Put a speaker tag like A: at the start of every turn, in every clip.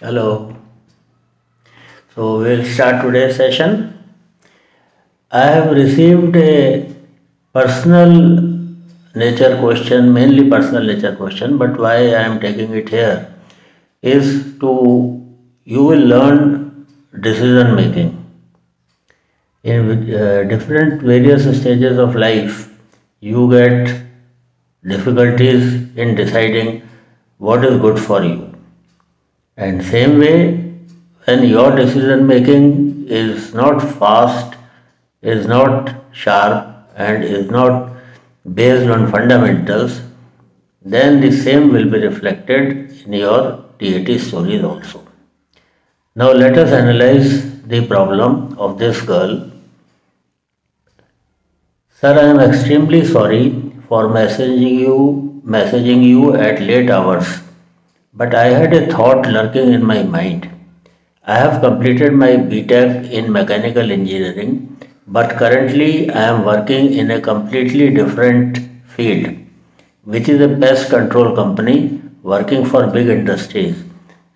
A: Hello. So we'll start today's session. I have received a personal nature question, mainly personal nature question, but why I am taking it here is you will learn decision making. In different various stages of life, you get difficulties in deciding what is good for you. And same way, when your decision making is not fast, is not sharp, and is not based on fundamentals, then the same will be reflected in your TAT stories also. Now let us analyze the problem of this girl. Sir, I am extremely sorry for messaging you at late hours. But I had a thought lurking in my mind. I have completed my BTech in mechanical engineering, but currently I am working in a completely different field, which is a pest control company working for big industries.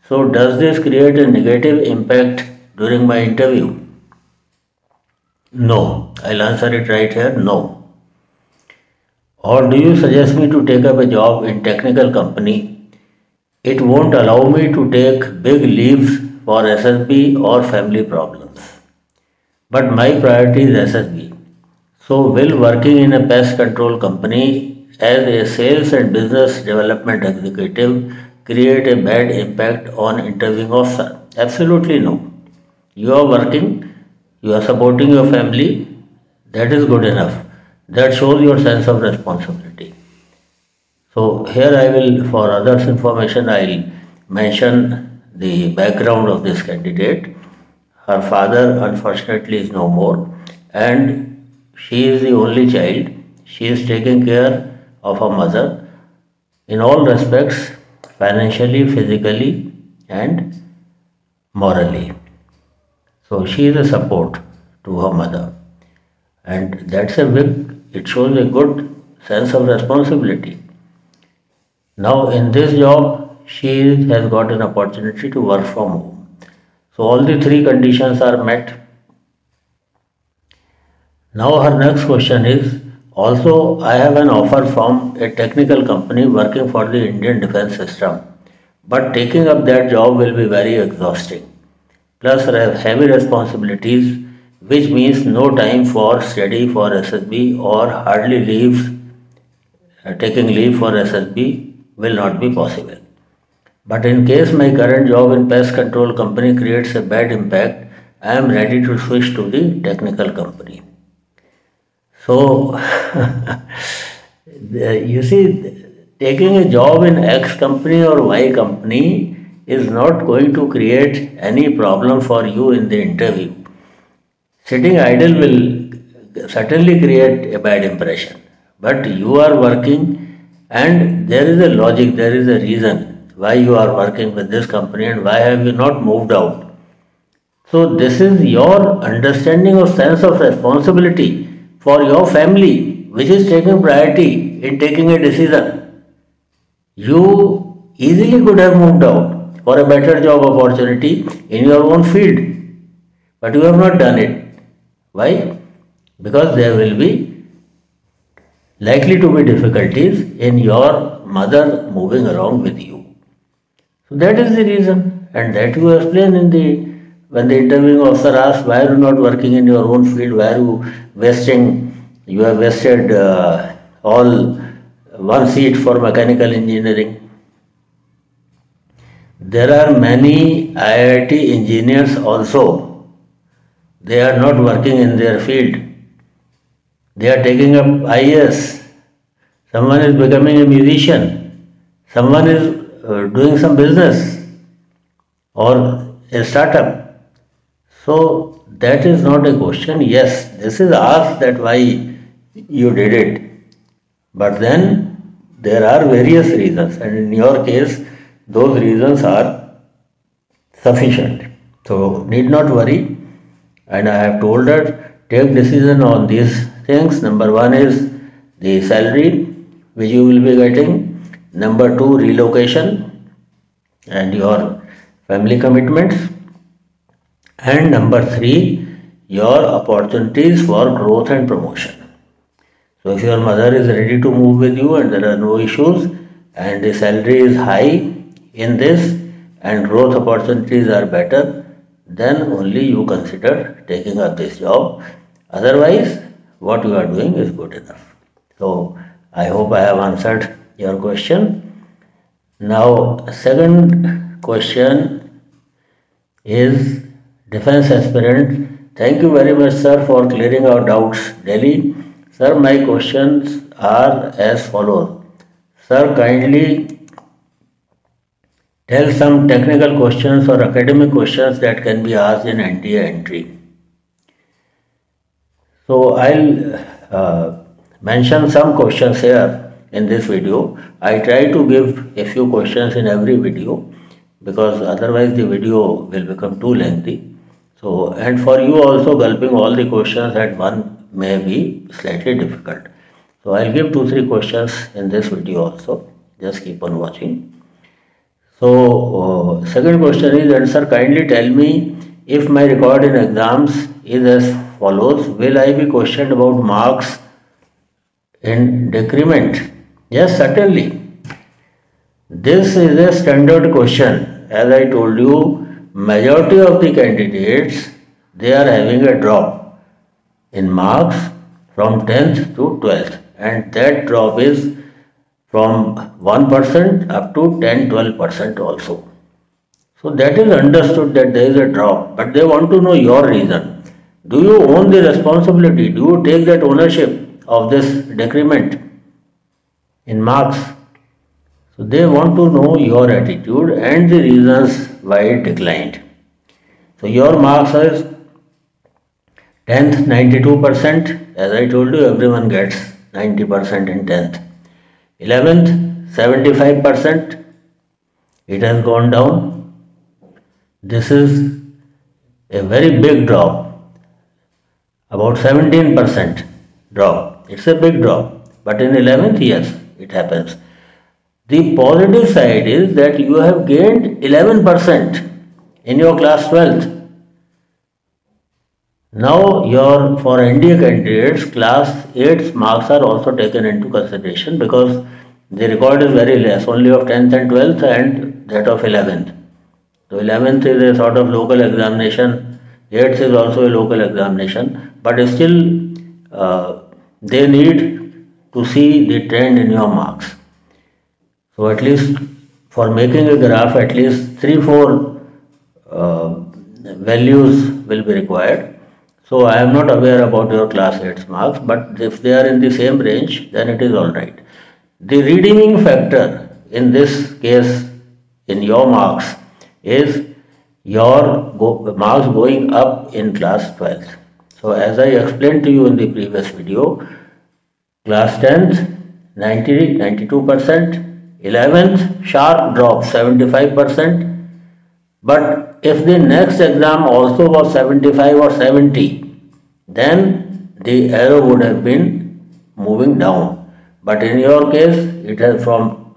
A: So, does this create a negative impact during my interview? No. I'll answer it right here. No. Or do you suggest me to take up a job in technical company? It won't allow me to take big leaves for SSB or family problems. But my priority is SSB. So, will working in a pest control company as a sales and business development executive create a bad impact on interviewing officer? Absolutely no. You are working, you are supporting your family, that is good enough. That shows your sense of responsibility. So here I will, for others' information, I'll mention the background of this candidate. Her father unfortunately is no more, and she is the only child. She is taking care of her mother in all respects, financially, physically, and morally. So she is a support to her mother, and it shows a good sense of responsibility. Now in this job, she has got an opportunity to work from home. So all the three conditions are met. Now her next question is, also I have an offer from a technical company working for the Indian defense system, but taking up that job will be very exhausting. Plus heavy responsibilities, which means no time for study for SSB or hardly leaves, taking leave for SSB will not be possible. But in case my current job in pest control company creates a bad impact, I am ready to switch to the technical company. So, you see, taking a job in X company or Y company is not going to create any problem for you in the interview. Sitting idle will certainly create a bad impression. But you are working, and there is a logic, there is a reason why you are working with this company and why have you not moved out. So this is your understanding of sense of responsibility for your family, which is taking priority in taking a decision. You easily could have moved out for a better job opportunity in your own field, but you have not done it. Why? Because there will be likely to be difficulties in your mother moving along with you. So that is the reason, and that you explain in the when the interviewing officer asks why are you not working in your own field, why are you you have wasted all one seat for mechanical engineering. There are many IIT engineers also. They are not working in their field. They are taking up IAS. Someone is becoming a musician. Someone is doing some business or a startup. So that is not a question. Yes, this is asked that why you did it. But then there are various reasons, and in your case, those reasons are sufficient. So need not worry. And I have told her, take decision on these things. Number one is the salary which you will be getting. Number two, relocation and your family commitments, and number 3, your opportunities for growth and promotion. So if your mother is ready to move with you and there are no issues and the salary is high in this and growth opportunities are better, then only you consider taking up this job. Otherwise, what you are doing is good enough. So I hope I have answered your question. Now, second question is defense aspirant. Thank you very much, sir, for clearing our doubts. Delhi. Sir, my questions are as follows. Sir, kindly tell some technical questions or academic questions that can be asked in NTA entry. So I'll mention some questions here in this video. I try to give a few questions in every video because otherwise the video will become too lengthy. So, and for you also, gulping all the questions at one may be slightly difficult. So I'll give 2-3 questions in this video also. Just keep on watching. So second question is, and sir, kindly tell me if my record in exams is as follows. Will I be questioned about marks in decrement? Yes, certainly. This is a standard question. As I told you, majority of the candidates, they are having a drop in marks from 10th to 12th, and that drop is from 1% up to 10-12% also. So that is understood that there is a drop, but they want to know your reason. Do you own the responsibility? Do you take that ownership of this decrement in marks? So they want to know your attitude and the reasons why it declined. So your marks is 10th 92%. As I told you, everyone gets 90% in 10th. 11th 75%. It has gone down. This is a very big drop. About 17% drop. It's a big drop. But in 11th, yes, it happens. The positive side is that you have gained 11% in your class 12th. Now for NDA candidates, class 8's marks are also taken into consideration because the record is very less, only of 10th and 12th and that of 11th. So 11th is a sort of local examination, 8th is also a local examination, but still they need to see the trend in your marks. So at least for making a graph, at least 3-4 values will be required. So I am not aware about your class 8's marks, but if they are in the same range, then it is alright. The redeeming factor in this case in your marks is your marks going up in class 12th. So as I explained to you in the previous video, class 10th 92%, 11th sharp drop 75%, but if the next exam also was 75 or 70, then the arrow would have been moving down. But in your case, it has from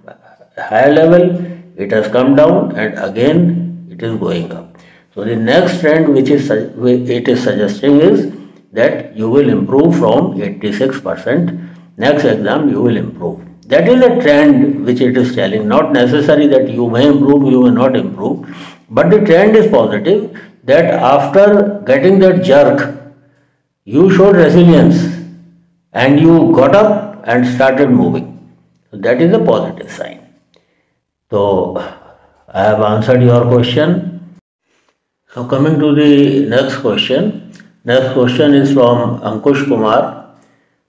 A: higher level, it has come down and again it is going up. So the next trend which it is suggesting is that you will improve from 86%. Next exam you will improve. That is a trend which it is telling, not necessary that you may improve, you may not improve, but the trend is positive that after getting that jerk, you showed resilience and you got up and started moving. So that is a positive sign. So I have answered your question. So coming to the next question. Next question is from Ankush Kumar.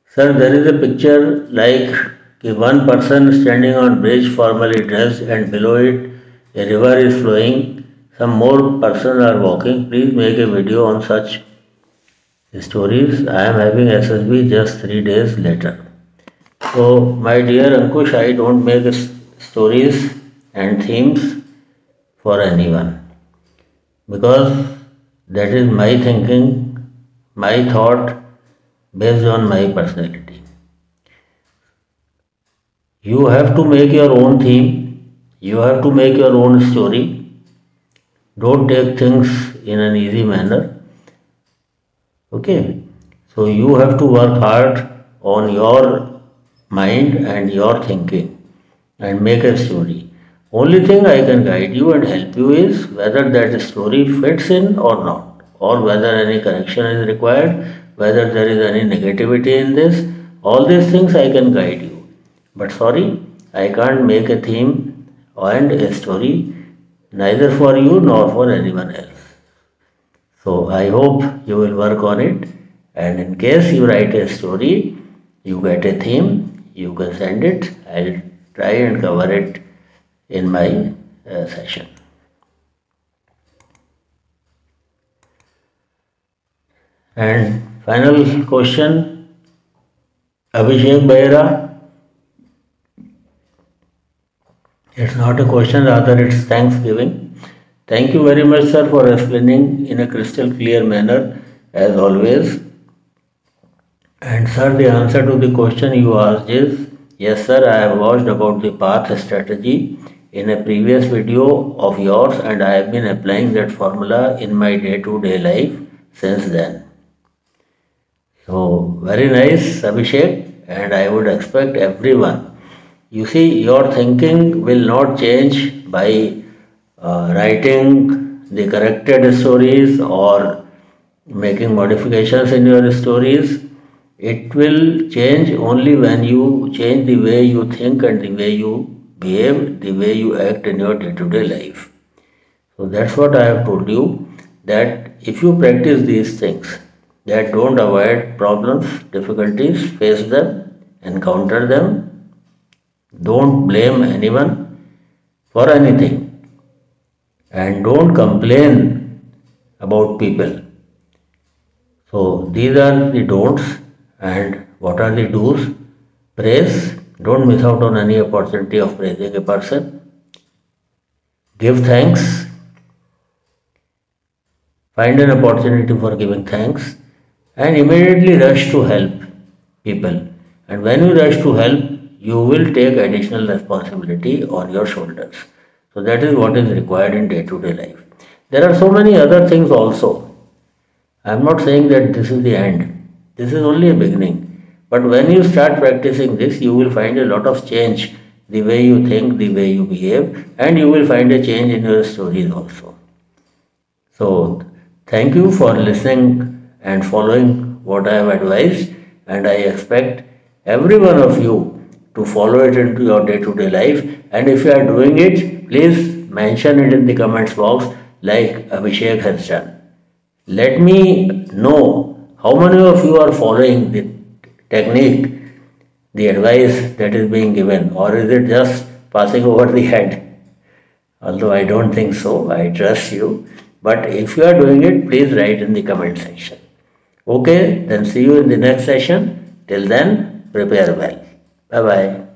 A: Sir, there is a picture like one person standing on bridge formally dressed and below it a river is flowing. Some more persons are walking. Please make a video on such stories. I am having SSB just 3 days later. So my dear Ankush, I don't make stories and themes for anyone because that is my thinking, my thought based on my personality. You have to make your own theme, you have to make your own story, Don't take things in an easy manner. Okay. So you have to work hard on your mind and your thinking and make a story. Only thing I can guide you and help you is whether that story fits in or not, or whether any correction is required, whether there is any negativity in this. All these things I can guide you. But sorry, I can't make a theme and a story neither for you nor for anyone else. So I hope you will work on it, and in case you write a story, you get a theme, you can send it. I'll try and cover it in my session. And final question, Abhishek Baira. It's not a question, rather it's thanksgiving. Thank you very much, sir, for explaining in a crystal clear manner as always. And sir, the answer to the question you asked is yes, sir. I have watched about the path strategy in a previous video of yours, and I have been applying that formula in my day-to-day life since then. So very nice, Abhishek, and I would expect everyone. You see, your thinking will not change by writing the corrected stories or making modifications in your stories. It will change only when you change the way you think and the way you behave, the way you act in your day-to-day life. So that's what I have told you, that if you practice these things, that don't avoid problems, difficulties, face them, encounter them, don't blame anyone for anything, and don't complain about people. So these are the don'ts, and what are the do's? Praise. Don't miss out on any opportunity of praising a person. Give thanks. Find an opportunity for giving thanks, and immediately rush to help people. And when you rush to help, you will take additional responsibility on your shoulders. So that is what is required in day-to-day life. There are so many other things also. I am not saying that this is the end. This is only a beginning. But when you start practicing this, you will find a lot of change, the way you think, the way you behave, and you will find a change in your stories also. So thank you for listening and following what I have advised, and I expect every one of you to follow it into your day-to-day life. And if you are doing it, please mention it in the comments box like Abhishek has done. Let me know how many of you are following the technique, the advice that is being given, or is it just passing over the head? Although I don't think so, I trust you. But if you are doing it, please write in the comment section. Okay, then see you in the next session. Till then, prepare well. Bye-bye.